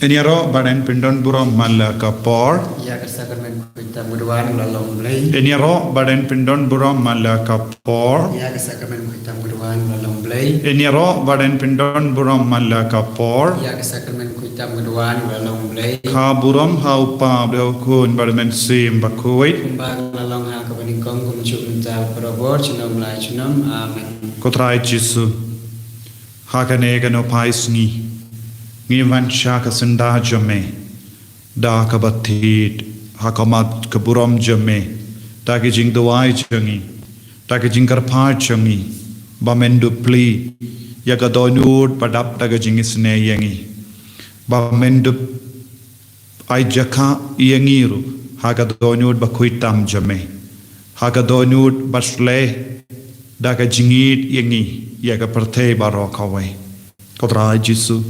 Eniaro badan pindon buram mala kapor. Ya kesakramen kuita muduan lalong blay. Eniaro badan pindon buram mala kapor. Ya kesakramen kuita muduan lalong blay. Eniaro badan pindon buram mala kapor. Ya kesakramen kuita muduan lalong blay. Ka buram haupa beokun barmen sim bakuit. Kumbang lalong ha kabanikong kumcuk minta perobor cinom lai cinom amen. Kotrai Jesu. Hakane gano paisni. Ngivan shaka senda jame. Da kabatit. Hakamat kaburam jame. Taki jing dawai jangi. Taki jing karpar jangi. Bamendu pli. Yagadonud padap taga jing isne yangi. Bamendu ay jaka yangiru. Hagadonud bakuitam jame. Hagadonud basle. Daga jingit yangi. Yaga parte barokawai. Kodra Jesu.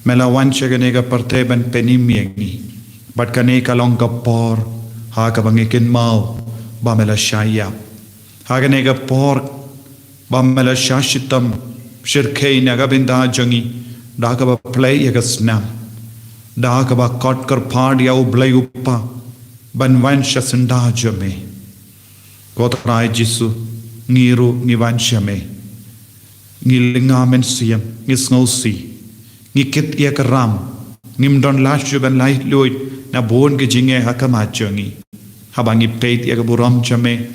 Melawan shaganega parte ban penim yangi. Bat kane kalong kapor. Haga bangikin mau. Bamela shayap. Haganega por. Bamela shashitam. Shirkei naga binda jangi. Daga ba play yaga snam. Daga ba kot karpad yau blay uppa. Ban vansha senda jame. Kodra Jesu. Ngiru ngivanshame. Ngilinga men siyam. Ngisngausi. Ngikit ia keram. Ngimdon lasju ban laih luit. Na bon ke jinge hakamat jangi. Habang ipet ia keburam jame.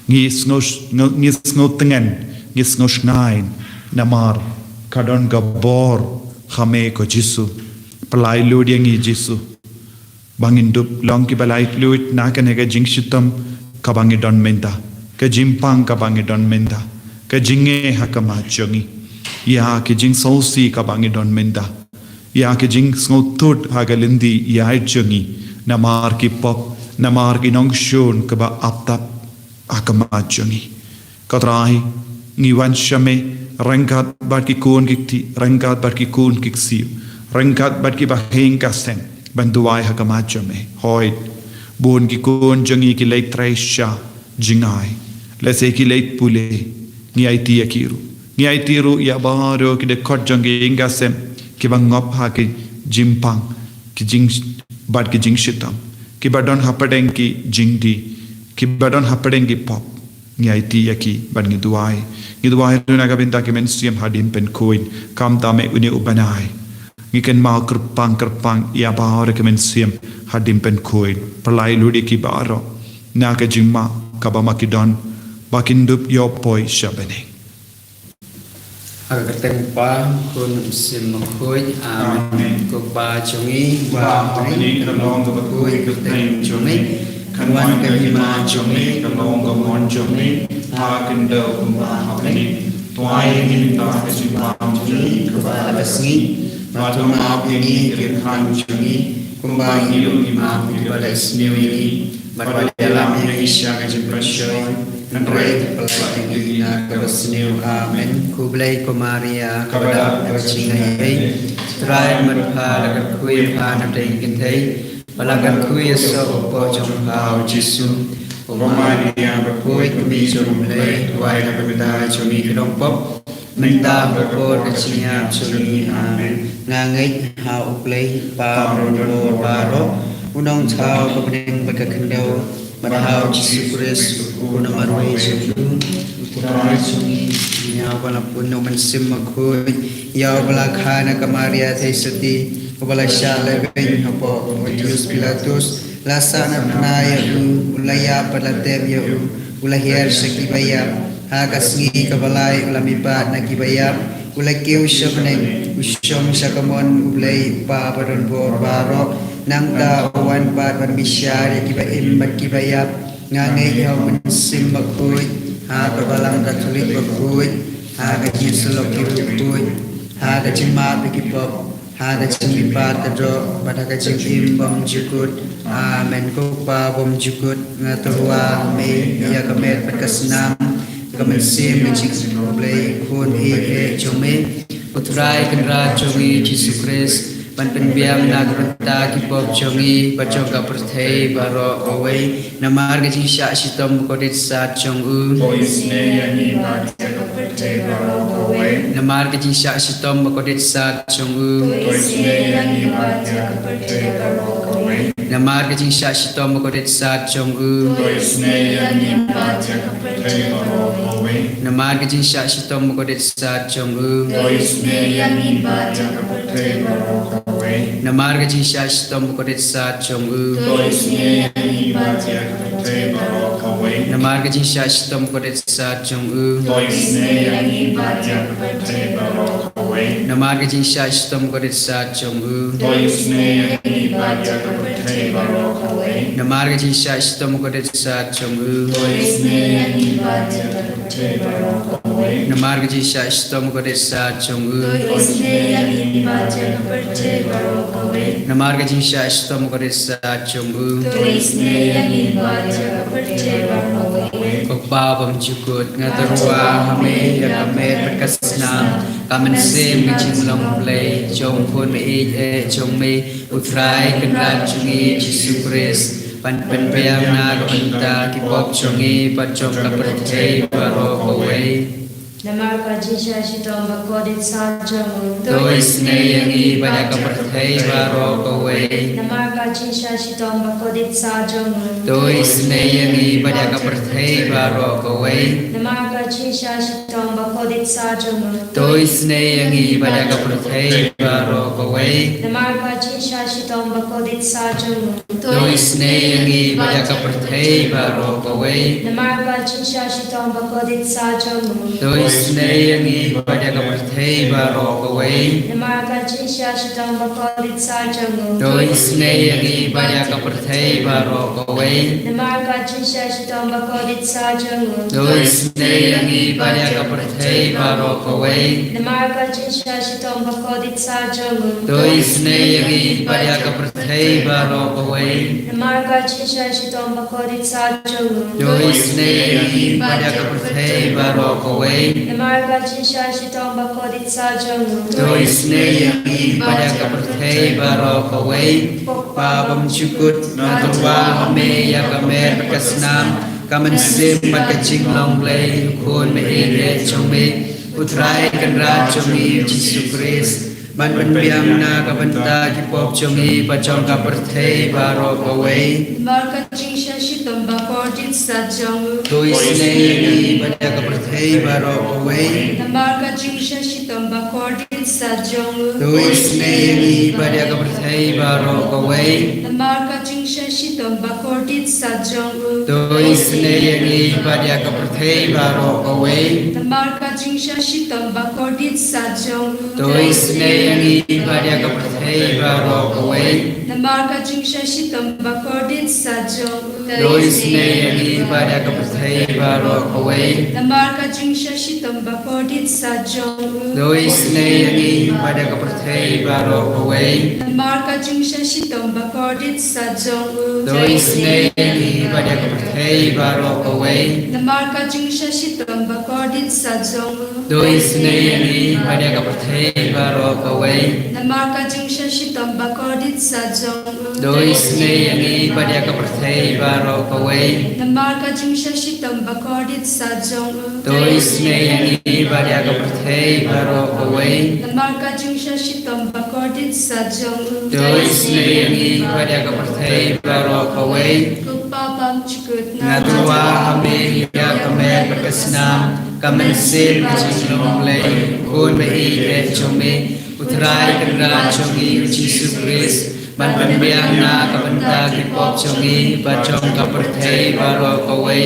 Ngisngau tengen. Ngisngau shngain. Namar. Kadon gabor. Khame ko Jesu. Pelai luit yang Jesu. Bangin dup long ki balai luit. Nakanega jingshitam. Kabangi don menda. Ke jimpang kabangi don menda. Ke jinge hakamat jangi. Ya ke jing sausi kabangi don menda. Ya ke jing snautut hagalindi ya jangi. Namar ki pop. Namar ki nongshun kaba aptap hakamat jangi. Katrahi. Ngiwan shame. Rengkat bat ki kun kikti. Rengkat bat ki kun kiksiu. Rengkat bat ki bahing kasem. Banduai hakamat jame. Hoid. Bun ki kun jangi ki leit treisha. Jingai. Lese ki leit pule. Ngiai tia kiru. Ngiai tiru ya baro ki de kot jangi ingasem. Ki bangop ha ki jimpang. Ki jing bad ki jing shitam. Ki badon hapadeng ki jingdi. Ki badon hapadeng ki pop. Ngiai tia ki bad ngiduai. Ngiduai runaga binta ki mensiam hadim pen kuin. Kam tame uni ubanai. Ngiken mau kerpang ya baro ki mensiam hadim pen kuin. Perlai ludi ki baro. Naga jingma kabamakidon. Bakindup yopoi syabeneng. Agar tempa kun sim makoi amen. Kupa chungi ba mani kalong ka bakoi kuteng chungi. Kanwan kahima chungi kalong ka mon chungi. Hakindo kumba hapeni. Tuai hinta kasipa chungi kuba labasngi. Matuma apini kirkan chungi. Kumba hilu ima kubalas niwi. Dalam Indonesia kejeprasyoy Nangray pelak Indonesia kabasniw amen. Kublay ko Maria kabadap kabachingay. Try madha lagat kuy pa natay gintay. Palagat kuy sa upo jong pao Jesu. O Maria bakuy kumi jumlay. Tuway na pagda jumi kidong pop. Minta upo kachinya jumi amen. Ngangay ha uplay pa rodor baro. Unang tao kapaning pagkakandaw. Madhaw Jesu Christ. Unang marway Jesu. Uturay sungi. Yaw pala puno mansim makuy. Yaw pala khana ka Maria thay sati. Kapala siya leben hapo. Matius Pilatus. Lasana panaya ulaya palatem ya ulahir sakibaya. Hagasngi kabalay ulamipat na kibaya. Ulakiw siya panay. Usyong siya kamon ulay pa padon bor barok. Nang dawan pat berbisyari kiba imbat kibayap ngangai yaw mansim makuy ha kabalang katulik makuy ha kajin selok kirukuy ha kajin maat kipop ha kajin lipat kadro pada kajin imbang jukut amen kupa bom jukut ngaturwa me ya kamer patkasenam kamansim menjik blay kun ike jome utrai kendra jongi Jesu Christ Pan biang nagrata kipop jongi bacoga perthei baro away namar gaji syak sitom kodit sat jong u voice ne yani bacoga perthei baro away Namar kajing syak shitom bakodit sat chong u Namar kajing syak shitom bakodit sat chong u Namar kajing syak shitom bakodit sat chong u Namar kajing syak shitom bakodit sat chong u Namar kajing syak shitom bakodit sat chong u Namar kajing syak shitom bakodit sat chong u Namar kajing syak shitom bakodit sat chong u Namar kajing syak shitom bakodit sat chong u Namar kajing syak shitom bakodit sat chong u Kokpa bam chukut ngatarwa hame ya kame perkasnam kamen sem ngajin long play chong pun me e chong me utrai kenrat chungi Jesu Christ pan payam na kanta kipop chungi pachong kapertei baro kowe Namar kajisha shitom bakodit sa chong Tois neyangi pada kapertei baro kowe Namar kajisha shitom bakodit sa chong Tois neyangi pada kapertei baro kowe Namar kajisha shitom bakodit sa chong Tois neyangi pada kapertei baro kowe Namar kajisha shitom bakodit sa chong Tois neyangi pada kapertei baro kowe Namar kajisha shitom bakodit sa chong Tois neyangi pada kapertei baro kowe Namar kajisha shitom bakodit sa chong Tois neyangi pada kapertei baro kowe Namar kajisha shitom bakodit sa chong Tois neyangi pada kapertei baro kowe Namar kajisha shitom bakodit sa chong Tois neyangi pada kapertei baro kowe Namar kajisha shitom bakodit sa chong Tois neyangi pada kapertei baro kowe Namar kajisha shitom bakodit sa chong Tois neyangi pada kapertei baro kowe Pabam chukut naturwa hame ya kamer perkasnam kamen sim makaching long play kun me ere chong me utrai kenrat chong me Jesu Christ man biam na kabanta kipop chong me pachong kapertei baro kowe Namar kajisha shitom bakodit sa chong Tois neyangi pada kapertei baro kowe Namar kajisha shitom bakodit sa chong Tois neyangi pada kapertei baro kowe Namar kajisha shitom bakodit sa chong Tois neyangi pada kapertei baro kowe Namar kajisha shitom bakodit sa chong Tois neyangi pada kapertei baro kowe Namar kajisha shitom bakodit sa chong Tois neyangi pada kapertei baro kowe Namar kajisha shitom bakodit sa chong Tois neyangi pada kapertei baro kowe Namar kajisha shitom bakodit sa chong Tois neyangi pada kapertei baro kowe Namar kajisha shitom bakodit sa chong Tois neyangi pada kapertei baro kowe Namar kajisha shitom bakodit sa chong Tois neyangi pada kapertei baro kowe Namar kajisha shitom bakodit sa chong Tois neyangi pada kapertei baro kowe Namar kajisha shitom bakodit sa chong Tois neyangi pada kapertei baro kowe Kupapam chukut Ngatua hame ya kamer perkasnam kamen sim kaching long play kun me ere chong me utrai kenrat chong me Jesu Christ man biam na kabanta kipop chong me pachong kapertei baro kowe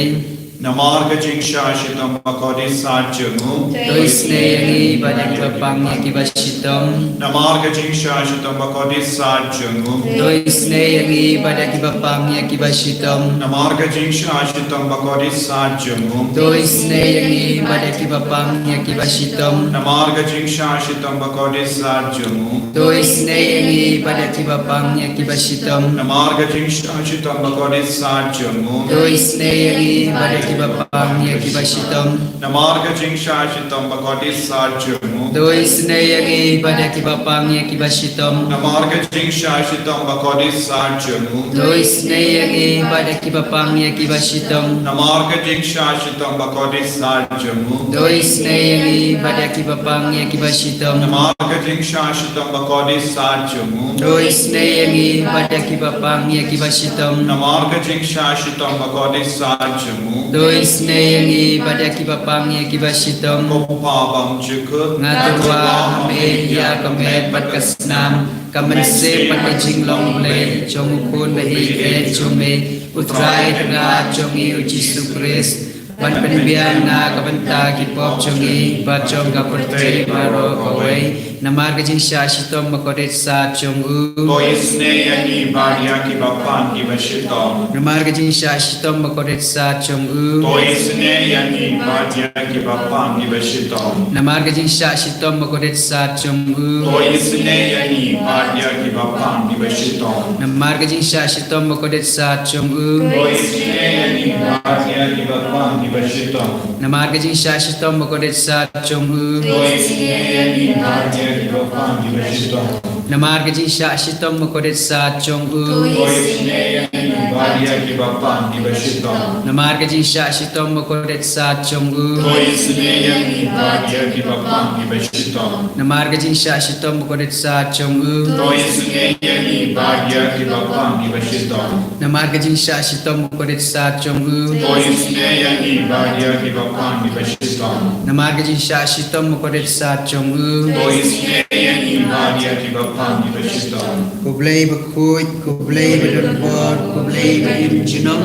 Namar kajing syak shitom bakodit sat chong Tois neyangi pada kipapang yakibashitom Namar kajing syak shitom bakodit sat chong Tois neyangi pada kipapang yakibashitom Namar kajing syak shitom bakodit sat chong Tois neyangi pada kipapang yakibashitom Namar kajing syak shitom bakodit sat chong Tois neyangi pada kipapang yakibashitom Namar kajing syak shitom bakodit sat chong Tois neyangi pada kipapang yakibashitom Namar kajing syak shitom bakodit sat chong Doi senayangi pada kibapangnya kibasitom. Namar ke jing shashitam bakodis sarjamu. Doi senayangi pada kibapangnya kibasitom. Namar ke jing shashitam bakodis sarjamu. Doi senayangi pada kibapangnya kibasitom. Namar ke jing shashitam bakodis sarjamu. Doi senayangi pada kibapangnya kibasitom. Namar ke jing shashitam bakodis sarjamu. Doi senayangi pada kibapangnya kibasitom. Kopabam jikut Ngaturwa hame ya kamet pat kasnam kamanse pat jinglong ble chongukun behi ke chome utrai tengah chongi uji sukres pan penbian na kabanta kipop chongi pat chong kapurte baro kawai namar kajing syashitom makodet sa chongu Boisne yani barya ki bapan ki bashitam. namar kajing syashitom makodet sa chongu Boisne yani barya ki bapan ki bashitam. namar kajing syashitom makodet sa chongu Boisne yani barya ki bapan ki bashitam. namar kajing syashitom makodet sa chongu Boisne yani barya ki bapan ki bashitam. namar kajing syashitom makodet sa chongu Boisne yani barya ki bapan ki bashitam. namar kajing syashitom makodet sa chongu Boisne yani barya ki bapan ki bashitam. namar kajing syashitom makodet sa chongu Boisne yani barya ki bapan ki bashitam. namar kajing syashitom makodet sa chongu Boisne yani barya ki bapan ki bashitam. namar kajing syashitom makodet sa chongu Boisne yani barya ki bapan ki bashitam. namar kajing syashitom makodet sa chongu Boisne yani barya ki bapan ki bashitam. kublai bakhuj kublai bador kublai badim junam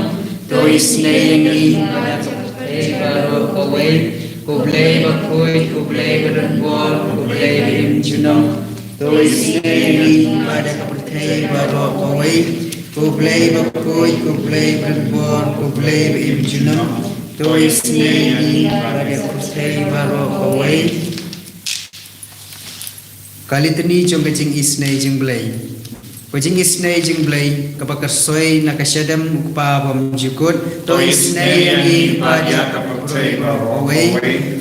toisne yangi baro kawai kublai bakhuj kublai bador kublai badim junam toisne yangi pada kapurthai baro kawai kublai bakhuj kublai bador kublai badim junam toisne yangi pada kapurthai baro kawai kali tani jong kajing isnai jing blai kajing isnai jing blai kapak soi nakasyadam ukpa bom jukut to isnai yangi pada kapurthai baro kawai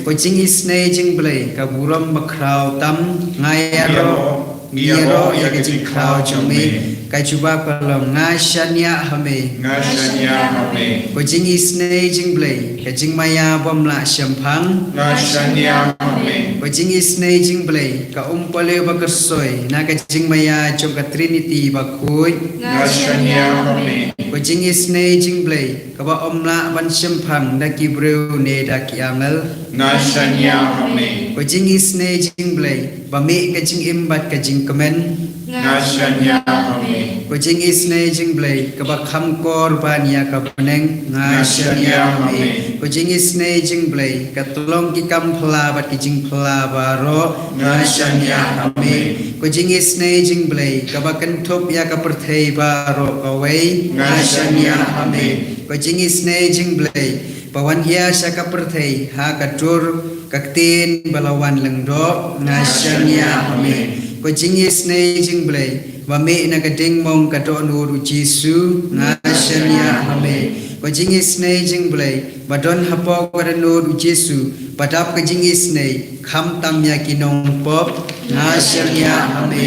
kajing isnai jing blai kaburam bakrau tam ngayaro ngiro ya kajing krau jome kajuba kolom ngashanya hame Ngashanya hame. kajing isnai jing blai kajing maya bom la syampang Ngashanya hame. kajing isnai jing blai ka umpale bakersoy na kajing maya jong ka trinity bakui Ngashanya hame. kajing isnai jing blai ka ba omla ban syampang da kibreu ne da kiangal Ngashanya hame. kajing isnai jing blai ba me kajing imbat kajing kemen Ngashanya hame. kajing isnai jing blai ka ba kham kor ban ya ka peneng ngashanya hame kajing isnai jing blai ka tolong ki kam phla bat kijing phla baro ngashanya hame kajing isnai jing blai ka ba kan thop ya ka perthai baro kawai ngashanya hame kajing isnai jing blai pawan hiya sya ka perthai ha ka tur kaktin balawan lengdo ngashanya hame kajing isnai jing blai wame na kading mong katon uru Jesu ngashanya hame kajing isnai jing blai badon hapo katon uru Jesu padap kajing isnai kham tam ya kinong pop ngashanya hame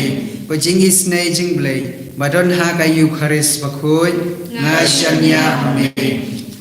kajing isnai jing blai badon ha ka Eucharist bakhoy ngashanya hame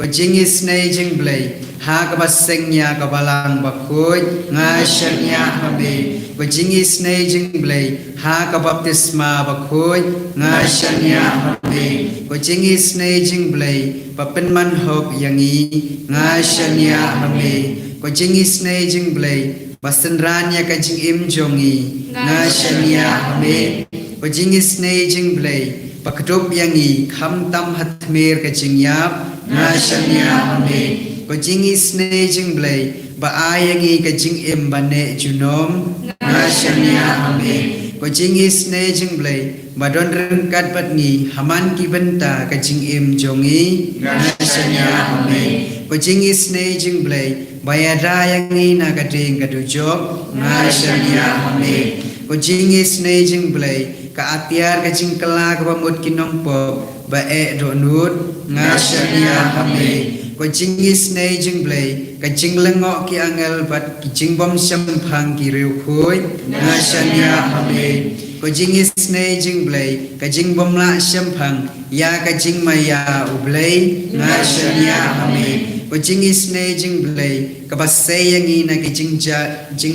kajing isnai jing blai ha ka baseng ya ka balang bakhoy ngashanya hame kajing isnai jing blai ha ka baptisma bakhoy ngashanya hame kajing isnai jing blai papen man hop yangi ngashanya hame kajing isnai jing blai basenran ya kajing im jongi ngashanya hame kajing isnai jing blai pakdup yangi kham tam hatmer kajing yap ngashanya hame kajing isnai jing blai ba ayangi kajing im bane junom ngashanya hame kajing isnai jing blai badon rengkat patni haman ki benta kajing im jongi ngashanya hame kajing isnai jing blai bayada yangi na kading kadujok ngashanya hame kajing isnai jing blai ka atiar kajing kelak pamut kinong pop bae donut ngashanya hame ko jing is nei jing blai ka jing lengo ki angel bat ki jing bom sam phang ki riu khoi nga shania amen ko jing is nei jing blai ka jing bom la sam phang ya ka jing maya u blai nga shania amen ko jing is nei jing blai ka ba se yang ina ki jing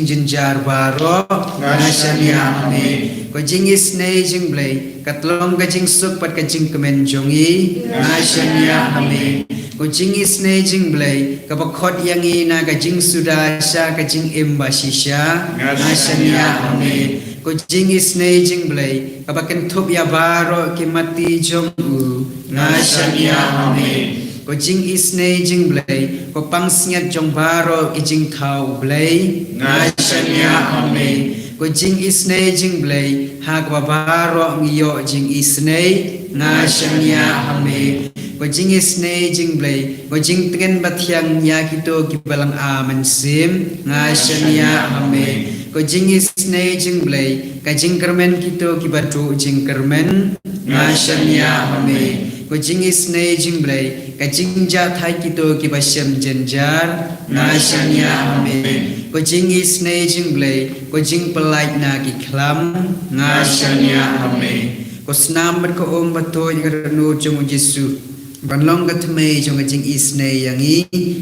jin jar baro nga shania amen ko jing is nei jing blai ka tlong ka jing suk pat ka jing kemen jongi nga shania amen ko jing is nei jing blai ka ba khot yang ina ka jing suda sha ka jing emba shisha nga shania amen ko jing is nei jing blai ka ba ken thup ya baro ki mati jong u nga shania amen ko jing is nei jing blai ko pang snyat jong baro ki jing thau blai nga shania amen ko jing is nei jing blai ha ka baro ngiyo jing is nei nga shania amen ko jing is nei jing blai ko jing tren bathyang ya kito ki balang amen sim nga shania amen ko jing is nei jing blai ka jing kermen kito ki batu jing kermen nga shania amen ko jing is nei jing blai ka jing ja thai kito ki basem jenjar nga shania amen ko jing is nei jing blai ko jing pelai na ki khlam nga shania amen ko snam bat ko om batoi garno jong Yesu ban long ka thmei jong jing is nei yangi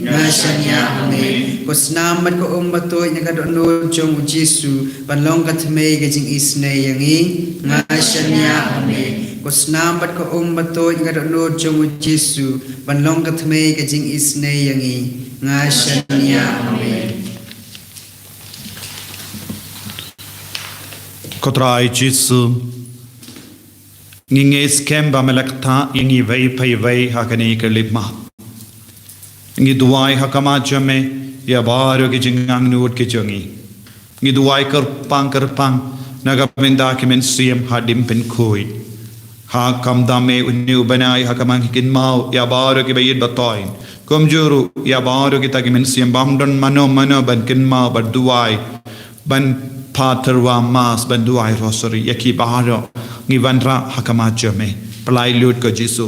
nga shania amen ko snam bat ko om batoi garno jong Yesu ban long ka thmei ka jing is nei yangi nga shania amen ko snam bat ko om batoi garno jong Yesu ban long ka thmei ka jing is nei yangi nga shania amen Kotrai Jesu nginges kemba melakta ingi vei pai vei hakani kelipma ngi duai hakama jame ya baro ki jingang nuot ki jongi ngi duai kerpang naga minda ki men siem hadim pen khoi ha kam dame unni ubanai hakamang kin mau ya baro ki bayid batoin komjuru ya baro ki tagi men siem bamdon mano ban kin mau baduai ban Paterwa mas banduai rosary yaki baharo ngi vanra hakama jame pelai lut ko Jesu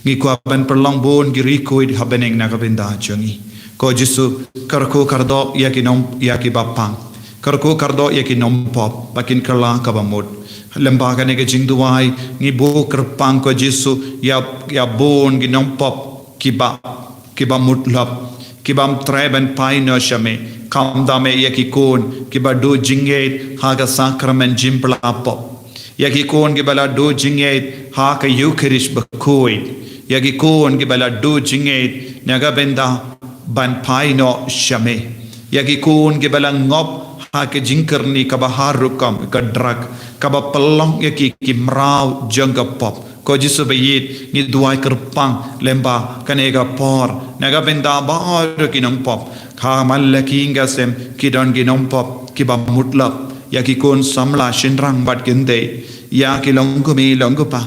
ngi kwa ban perlong bon giri koid habeneng nagabinda jongi ko Jesu karko kardo yaki nom yaki bapang karko kardo yaki nom pop bakin kala kabamod lembaga ne ke jingduai ngi bo kerpang ko Jesu ya bon gi nom pop kiba mutlap kibam treben paino shame kam dame yaki kon kiba do jinget haga sakramen jimpla pop yaki kon gibala do jinget haka eucharish bakoi yaki kon gibala do jinget naga benda ban paino shame yaki kon gibala ngop haka jinkarni kaba harukam ka drag kaba pelong yaki kimrau jangga pop ko Jesu bayit ngi duai kerpang lemba kanega por naga benda bar kinong pop kha malaki ngasem kidon ginom pop kiba mutlap yaki kon samla shinrang bat kinde ya kilongumi longupa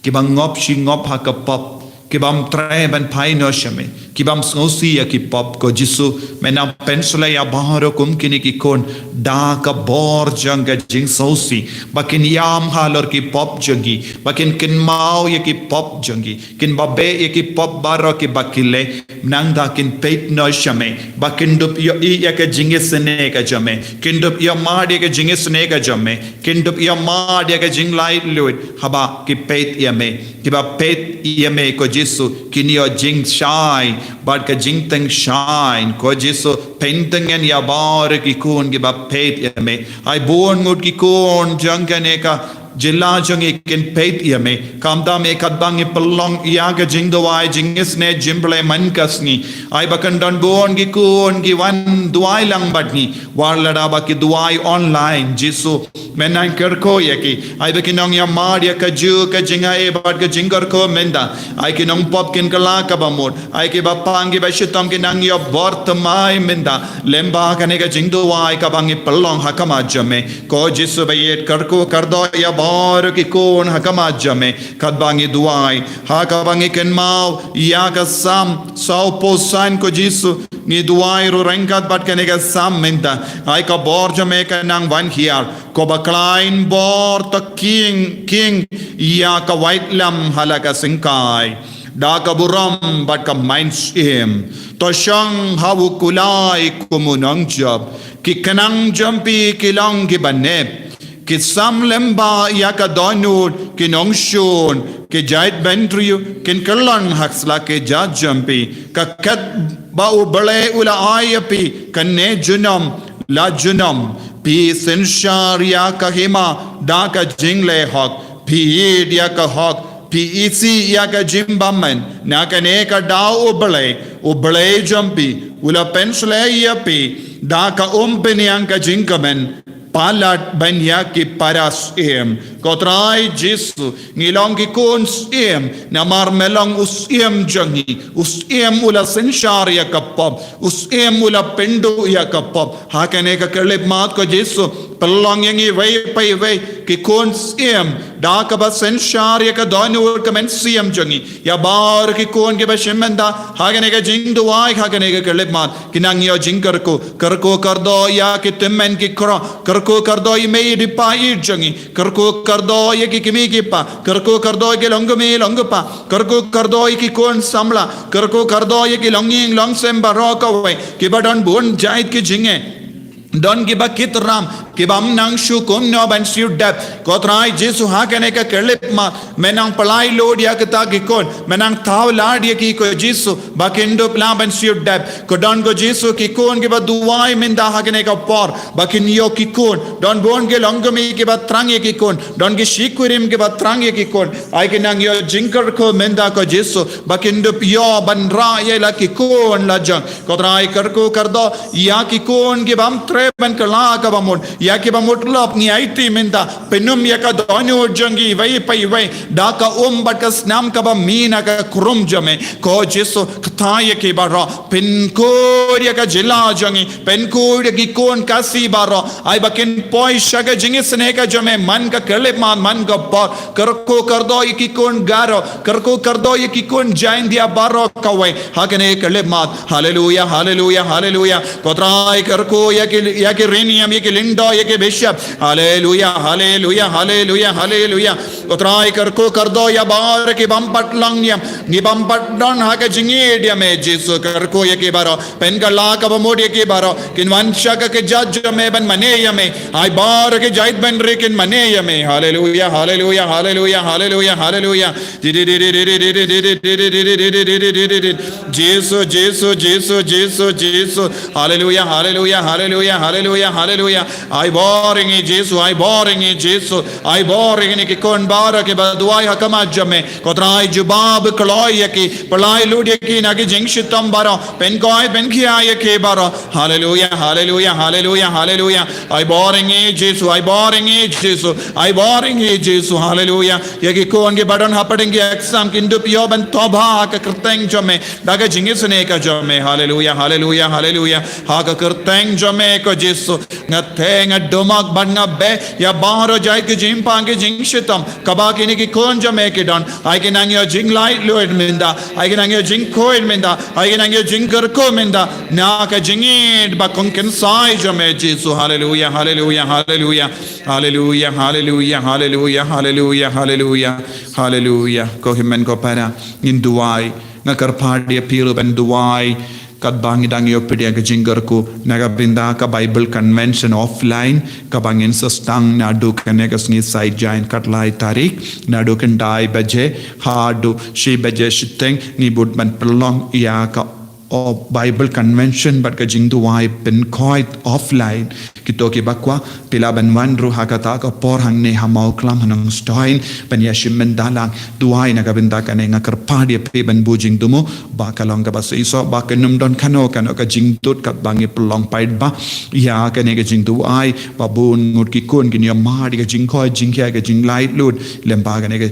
kibam ngop shi ngop ha ka pop kibam tre ban pai no shame kibam snosi ya ki pop ko Jesu mena pensula ya baharo kum kini ki kon da ka bor janga jing sosi bakin yam halor ki pop jangi bakin kin mau ya ki pop jangi kin babe ya ki pop baro ki bakile nang da kin peit no shame bakin dup yo i ya ka jingesne ka jame kin dup yo ma de ka jingesne ka jame kin dup yo ma de ka jing lai luit haba ki peit ya me kiba peit ya me ko Jesu kini yo jing shine but ka jing teng shine ko Jesu pentengen ya bar ki kun giba peit ya me ai bon ngut ki kun jangane ka jilla jangi kin peit ya me kamda me kadbang pelong ya ga jing dawai jingis ne jimble man kasni ai bakan don bon ki kun ki wan duai lang batni warlada ba ki duai online Jesu menan kerko ya ki ai bakinong ya mar ya ka ju ka jinga e bat ka jingar ko menda ai ki nong pop kin kala ka bamod ai ki bapang ki bashitam ki nang ya bort mai menda lemba kane ka jing duai ka bangi pelong hakama jame ko Jesu bayet kerko kardo ya bar ki kon hakama jame kadbangi duai hakabangi ken mau ya ka sam sau posan ko Jesu ni duai ro rengkat bat kane ka sam menda ai ka bor jame ka nang van hiar ko ba klein bor ta king ya ka white lam halaka singkai daka buram bat ka minds him to shang hawu kulai kumunang job ki kanang jampi kilang ki banep ki sam lemba yaka donut ki nongshun ki jait bentriu kin kalang haksla ke jat jampi ka kat ba ubale ula ayapi kanne junam la junam pi sensharia ka hima daka jingle hok pi dia ka hok pi isi ya ka jimbamen na ka ne ka da ubale jampi ula pensle yapi daka umpeniang ka jingkamen palat banya ki paras kotrai Jesu ngilong ki kun namar melong us jangi us ula senshar ya kapop us ula pendu ya kapop hakane ka kelip mat ko Jesu pelong yangi way ki kun da ka ba senshar ya ka donur ka men jangi ya bar ki kun ke ba shemenda hakane ka jing duai hakane ka kelip mat kinang yo jing karko kardo ya ki temmen ki karko kardo i mei di pa i jangi karko kardo ye ki kimi ki pa karko kardo ke longu pa karko kardo ki kon samla karko kardo ye ki long sem baraka we ki badon bun jait ki jinge don ki ba kitram ki bam nang shu kum no ban shu dap kotrai Jesu hakane ka kelip ma menang palai lod ya kata ki kon menang thaw lad ye ki ko Jesu ba kendo plan ban shu dap ko don go Jesu ki kon ki ba duai minda hakane ka por ba kin yo ki kon don bon ke longami ki ba trang ye ki kon don ki shikurim ki ba trang ye ki kon ai ki nang yo jinkar ko minda ko Jesu ba kendo yo ban ra ye la ki kon la jang kotrai karko kardo ya ki kon ki bam ban kala ka bamon ya ke bamot lop ni aiti minda penum ya ka donyo jangi vai pai vai da ka bat ka snam ka ba mina ka krum jame ko Jesu kथा ye ke bara pen ko ya ka jila jangi pen ko ya ki kon ka si bara ai bakin poi shaga jingi sne ka jame man ka kele man ka bar karko kardo ye ki kon garo karko kardo ye ki kon jain dia baro ka vai hakane kele mat hallelujah hallelujah hallelujah kotrai karko ya ke reniam ye ke lindo ye ke bishop hallelujah hallelujah hallelujah hallelujah utrai karko kardo ya bar ke bampat langyam ni bampat don ha ke jingi dia me Jesu karko ye ke baro pen ka la ka mod ye ke baro kin wansha ka ke judge me ban mane ya me ai bar ke jait ban re kin mane ya me hallelujah hallelujah hallelujah hallelujah hallelujah Jesus Jesus Jesus Jesus Jesus hallelujah hallelujah hallelujah hallelujah hallelujah ai boring Jesus ai boring Jesus ai boring ni ki kon bar ke baduai hakama jame kotrai jubab kloy ki palai lud ki na ki jingshitam baro pen koi pen khia ye ke baro hallelujah hallelujah hallelujah hallelujah ai boring Jesus ai boring Jesus ai boring Jesus hallelujah ye ki kon ke badon hapading exam kindu pio ban toba ka krteng jame daga jingisne ka jame hallelujah hallelujah hallelujah ha ka krteng jame ko Jesus ngatenga domak banga be ya baro jai ke jim pange jingshitam kabaki ni ki konja me ke don I can ang yo jing light lord minda I can ang yo jing coin minda I can ang yo jing ko minda na ka jingid ba konken sai jame Jesus hallelujah hallelujah hallelujah hallelujah hallelujah hallelujah hallelujah hallelujah hallelujah ko himen ko para induai ngakar phadi piru ben duai kat bangi dang yo pedia ke jingar ku naga binda ka Bible convention offline ka bangin sastang nadu kane ka sngi side jain kat lai tarik nadu kan dai baje hadu she baje shiteng ni bud man pelong ya ka o Bible convention but ka jing duai pen quite offline kito ki bakwa pila ban wanru hakata ka por hang ne hamau klam hanang stein pen ya shimmen dalang duai naga binda kane ngakar padi pe ban bujing dumo ba kalong ka bas iso ba kanum don kano ka jing tut kat bangi pelong paid ba ya kane ka jing duai ba bun ngut ki kun kin ya ma di ka jing khoi jing kya ka jing light lut lemba kane ka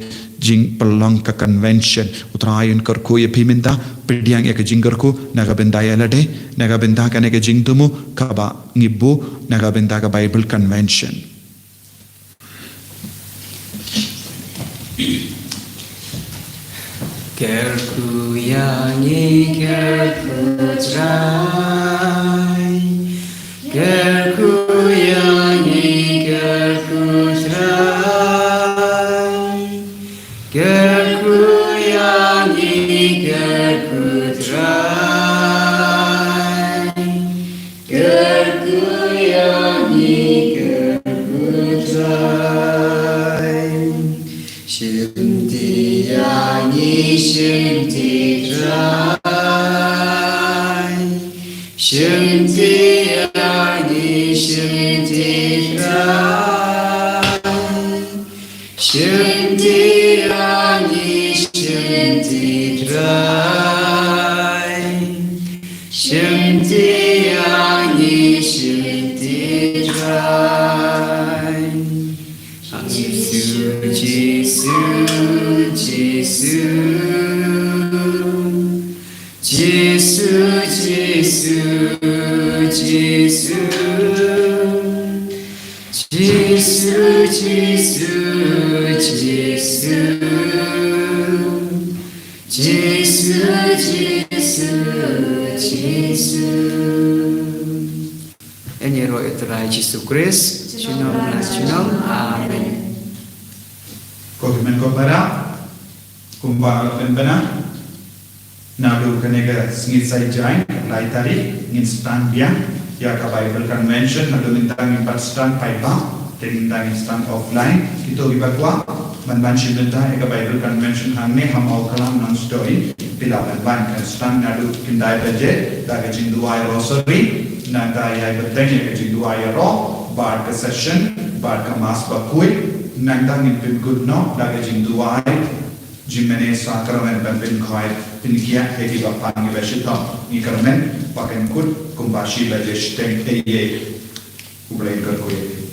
jing pelong ka convention utrayon kar ko ye piminda pidiang ya ka jingar ko naga binda ya lade naga binda kane ka jing dumo ka ba ngibu naga binda ka Bible convention Kerku yangi kerku trai Kerku yangi kerku trai Kerku yangi Ini roh itulah Yesus Kristus. Shalom. Amin. Kau kemen kau para, kumbang pen bena, nadu kenega sengit saya jain, lai tadi, ngin stand biang, ya ka Bible Convention, nadu mintang impat stand paipa, dan mintang stand offline, kita ibadwa, man shibenta eka Bible Convention hangne ham au kalam non story, pilapan ban kan stand nadu kindai beje, daga jinduai rosary, naga ya beteng ya jinduai ro, bar ka session, bar ka mas bakui. Nandang in pin good no, daga jing duai, jimene sakramen ben pin koi, pin kia hegi bapangi beshita, ikarmen, paken kut, kumbashi bajesh teng eye, ublein kerkui.